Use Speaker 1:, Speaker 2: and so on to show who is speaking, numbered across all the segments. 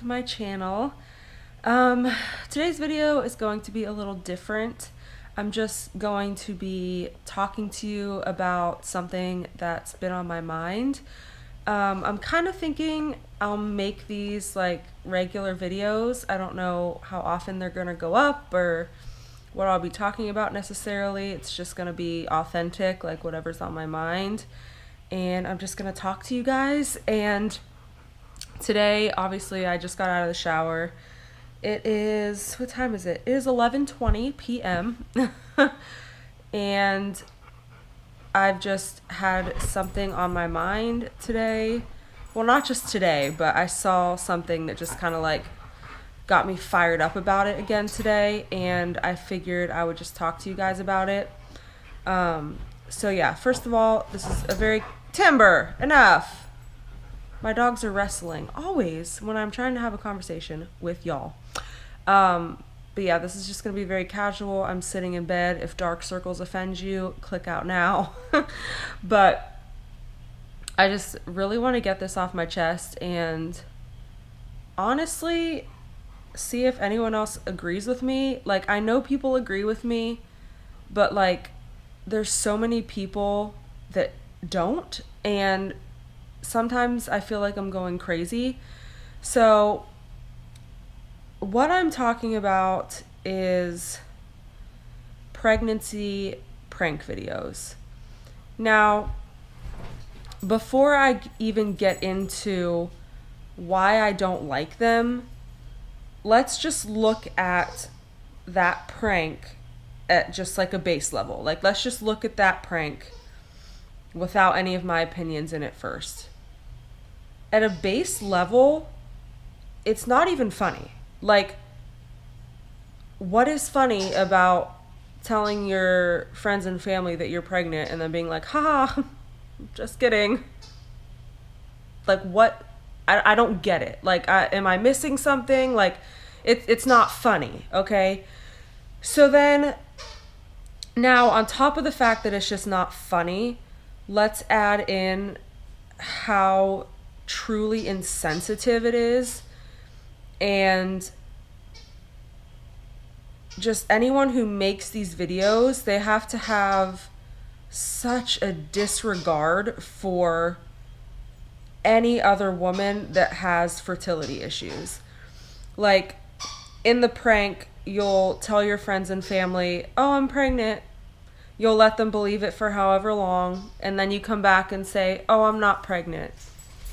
Speaker 1: to my channel. Today's video is going to be a little different. I'm just going to be talking to you about something that's been on my mind. I'm kind of thinking I'll make these like regular videos. I don't know how often they're gonna go up or what I'll be talking about necessarily. It's just gonna be authentic, like whatever's on my mind. And I'm just gonna talk to you guys. And today, obviously, I just got out of the shower. It is, what time is it? It is 11:20 p.m. And I've just had something on my mind today. Well, not just today, but I saw something that just kind of like got me fired up about it again today, and I figured I would just talk to you guys about it. So yeah, first of all, this is a very Timber, enough. My dogs are wrestling always when I'm trying to have a conversation with y'all. But yeah, this is just going to be very casual. I'm sitting in bed. If dark circles offend you, click out now. But I just really want to get this off my chest and honestly see if anyone else agrees with me. Like, I know people agree with me, but like there's so many people that don't, and sometimes I feel like I'm going crazy. So what I'm talking about is pregnancy prank videos. Now, before I even get into why I don't like them, let's just look at that prank at just like a base level. Like, let's just look at that prank without any of my opinions in it first. At a base level, it's not even funny. Like, what is funny about telling your friends and family that you're pregnant and then being like, haha, just kidding? Like, what? I don't get it. Like, am I missing something? Like, it's not funny, okay? So then, now on top of the fact that it's just not funny, let's add in how truly insensitive it is, and just anyone who makes these videos, they have to have such a disregard for any other woman that has fertility issues. Like, in the prank, you'll tell your friends and family, oh, I'm pregnant. You'll let them believe it for however long, and then you come back and say, oh, I'm not pregnant.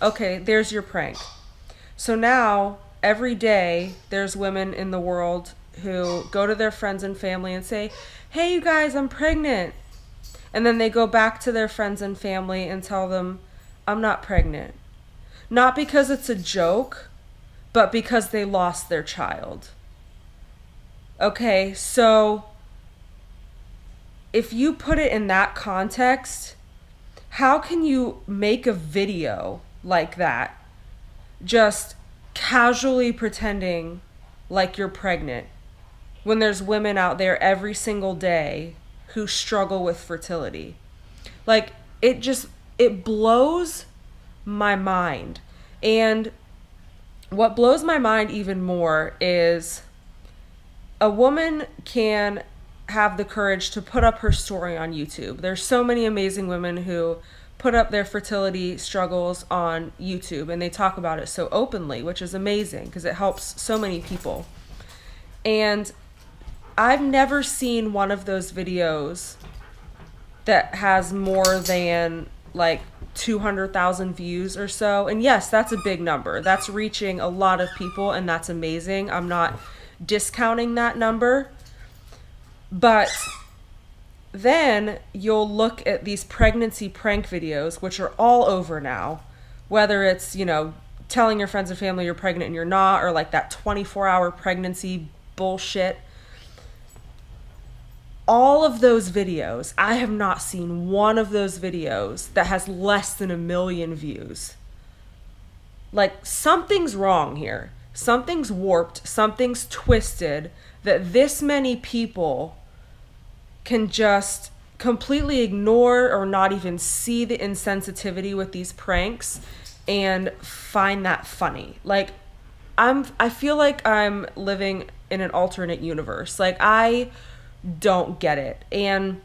Speaker 1: Okay, there's your prank. So now, every day, there's women in the world who go to their friends and family and say, hey, you guys, I'm pregnant. And then they go back to their friends and family and tell them, I'm not pregnant. Not because it's a joke, but because they lost their child. Okay, so if you put it in that context, how can you make a video like that just casually pretending like you're pregnant when there's women out there every single day who struggle with fertility? Like, it blows my mind. And what blows my mind even more is a woman can have the courage to put up her story on YouTube. There's so many amazing women who put up their fertility struggles on YouTube, and they talk about it so openly, which is amazing because it helps so many people. And I've never seen one of those videos that has more than like 200,000 views or so. And yes, that's a big number. That's reaching a lot of people, and that's amazing. I'm not discounting that number. But then you'll look at these pregnancy prank videos, which are all over now, whether it's, telling your friends and family you're pregnant and you're not, or like that 24-hour pregnancy bullshit. All of those videos, I have not seen one of those videos that has less than 1 million views. Like, something's wrong here. Something's warped, something's twisted, that this many people can just completely ignore or not even see the insensitivity with these pranks and find that funny. Like, I feel like I'm living in an alternate universe. Like, I don't get it. And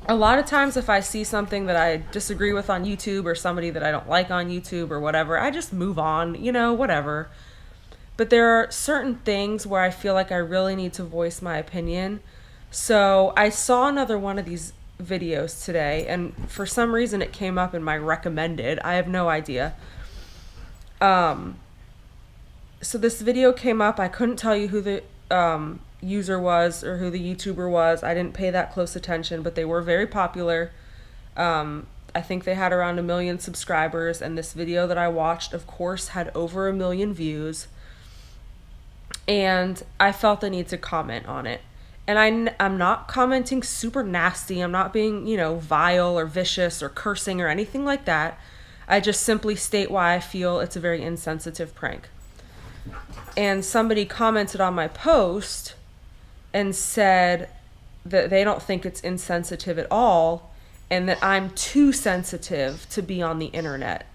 Speaker 1: a lot of times if I see something that I disagree with on YouTube or somebody that I don't like on YouTube or whatever, I just move on, whatever. But there are certain things where I feel like I really need to voice my opinion. So I saw another one of these videos today, and for some reason it came up in my recommended. I have no idea. So this video came up. I couldn't tell you who the user was or who the YouTuber was. I didn't pay that close attention, but they were very popular. I think they had around 1 million subscribers, and this video that I watched, of course, had over 1 million views. And I felt the need to comment on it. And I'm not commenting super nasty. I'm not being, vile or vicious or cursing or anything like that. I just simply state why I feel it's a very insensitive prank. And somebody commented on my post and said that they don't think it's insensitive at all and that I'm too sensitive to be on the internet.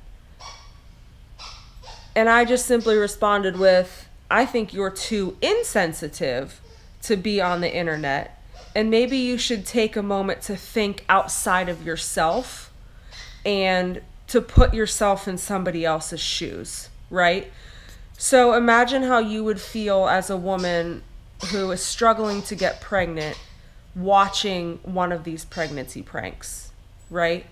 Speaker 1: And I just simply responded with, I think you're too insensitive to be on the internet, and maybe you should take a moment to think outside of yourself and to put yourself in somebody else's shoes, right? So imagine how you would feel as a woman who is struggling to get pregnant watching one of these pregnancy pranks, right?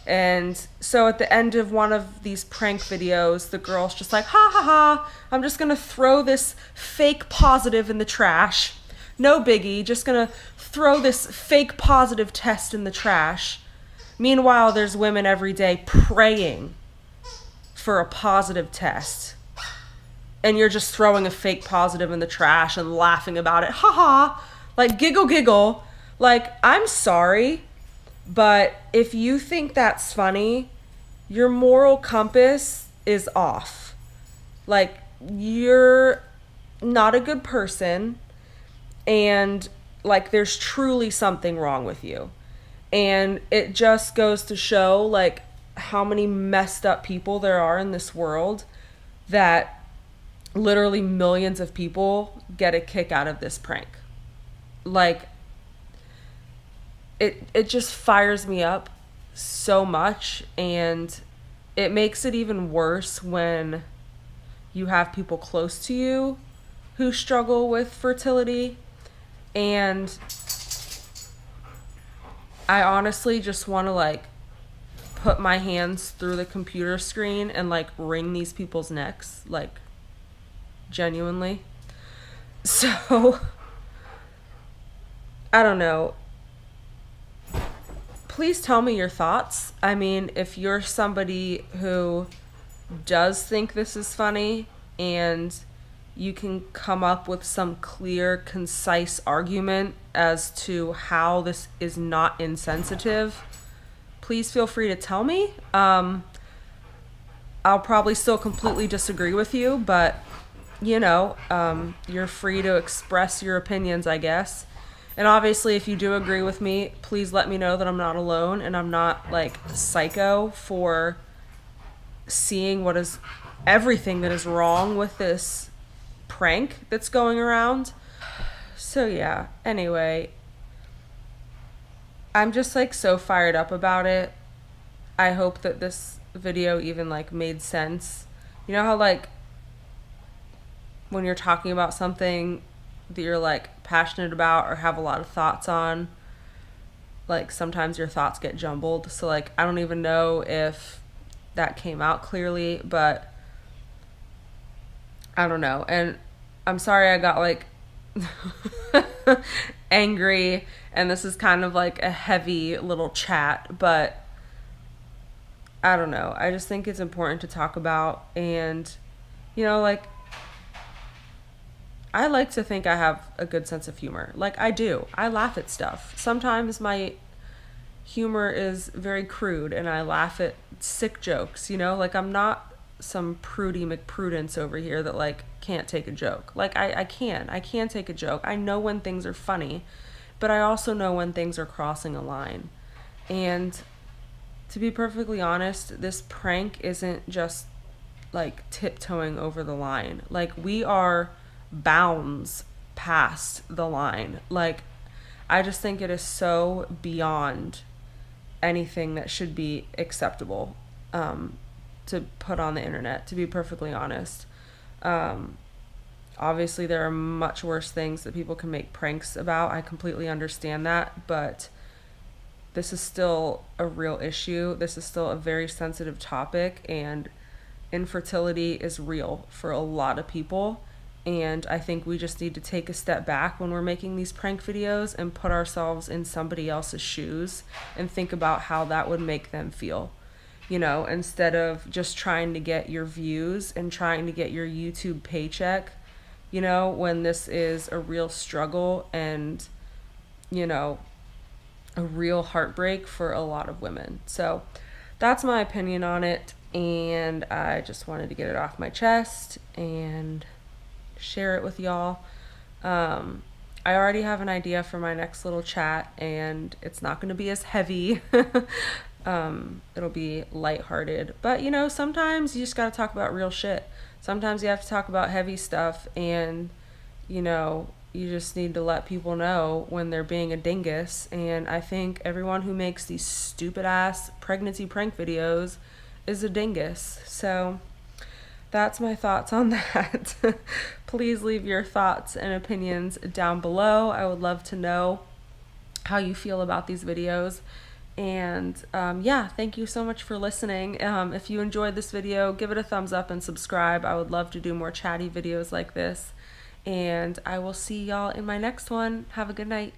Speaker 1: And so at the end of one of these prank videos, the girl's just like, ha ha ha, I'm just gonna throw this fake positive in the trash. No biggie, just gonna throw this fake positive test in the trash. Meanwhile, there's women every day praying for a positive test. And you're just throwing a fake positive in the trash and laughing about it. Ha ha, like giggle giggle. Like, I'm sorry, but if you think that's funny, your moral compass is off. Like, you're not a good person, and like there's truly something wrong with you. And it just goes to show like how many messed up people there are in this world, that literally millions of people get a kick out of this prank. Like, it just fires me up so much, and it makes it even worse when you have people close to you who struggle with fertility. And I honestly just want to like put my hands through the computer screen and like wring these people's necks, like genuinely. So I don't know. Please tell me your thoughts. I mean, if you're somebody who does think this is funny and you can come up with some clear, concise argument as to how this is not insensitive, please feel free to tell me. I'll probably still completely disagree with you, but you're free to express your opinions, I guess. And obviously, if you do agree with me, please let me know that I'm not alone and I'm not like psycho for seeing everything that is wrong with this prank that's going around. So yeah, anyway, I'm just like so fired up about it. I hope that this video even like made sense. You know how like when you're talking about something that you're like passionate about or have a lot of thoughts on, like sometimes your thoughts get jumbled. So like I don't even know if that came out clearly, but I don't know. And I'm sorry I got like angry, and this is kind of like a heavy little chat, but I don't know. I just think it's important to talk about. And like I like to think I have a good sense of humor. Like I do. I laugh at stuff. Sometimes my humor is very crude and I laugh at sick jokes, like I'm not some prudy McPrudence over here that like can't take a joke. Like I can take a joke. I know when things are funny, but I also know when things are crossing a line. And to be perfectly honest, this prank isn't just like tiptoeing over the line. Like, we are bounds past the line. Like, I just think it is so beyond anything that should be acceptable to put on the internet, to be perfectly honest. Obviously, there are much worse things that people can make pranks about. I completely understand that, but this is still a real issue. This is still a very sensitive topic, and infertility is real for a lot of people. And I think we just need to take a step back when we're making these prank videos and put ourselves in somebody else's shoes and think about how that would make them feel. You know, instead of just trying to get your views and trying to get your YouTube paycheck, you know, when this is a real struggle and, you know, a real heartbreak for a lot of women. So that's my opinion on it, and I just wanted to get it off my chest and share it with y'all. I already have an idea for my next little chat, and it's not going to be as heavy. It'll be lighthearted, but you know, sometimes you just got to talk about real shit. Sometimes you have to talk about heavy stuff, and you know, you just need to let people know when they're being a dingus. And I think everyone who makes these stupid ass pregnancy prank videos is a dingus. So that's my thoughts on that. Please leave your thoughts and opinions down below. I would love to know how you feel about these videos. And yeah, thank you so much for listening. If you enjoyed this video, give it a thumbs up and subscribe. I would love to do more chatty videos like this. And I will see y'all in my next one. Have a good night.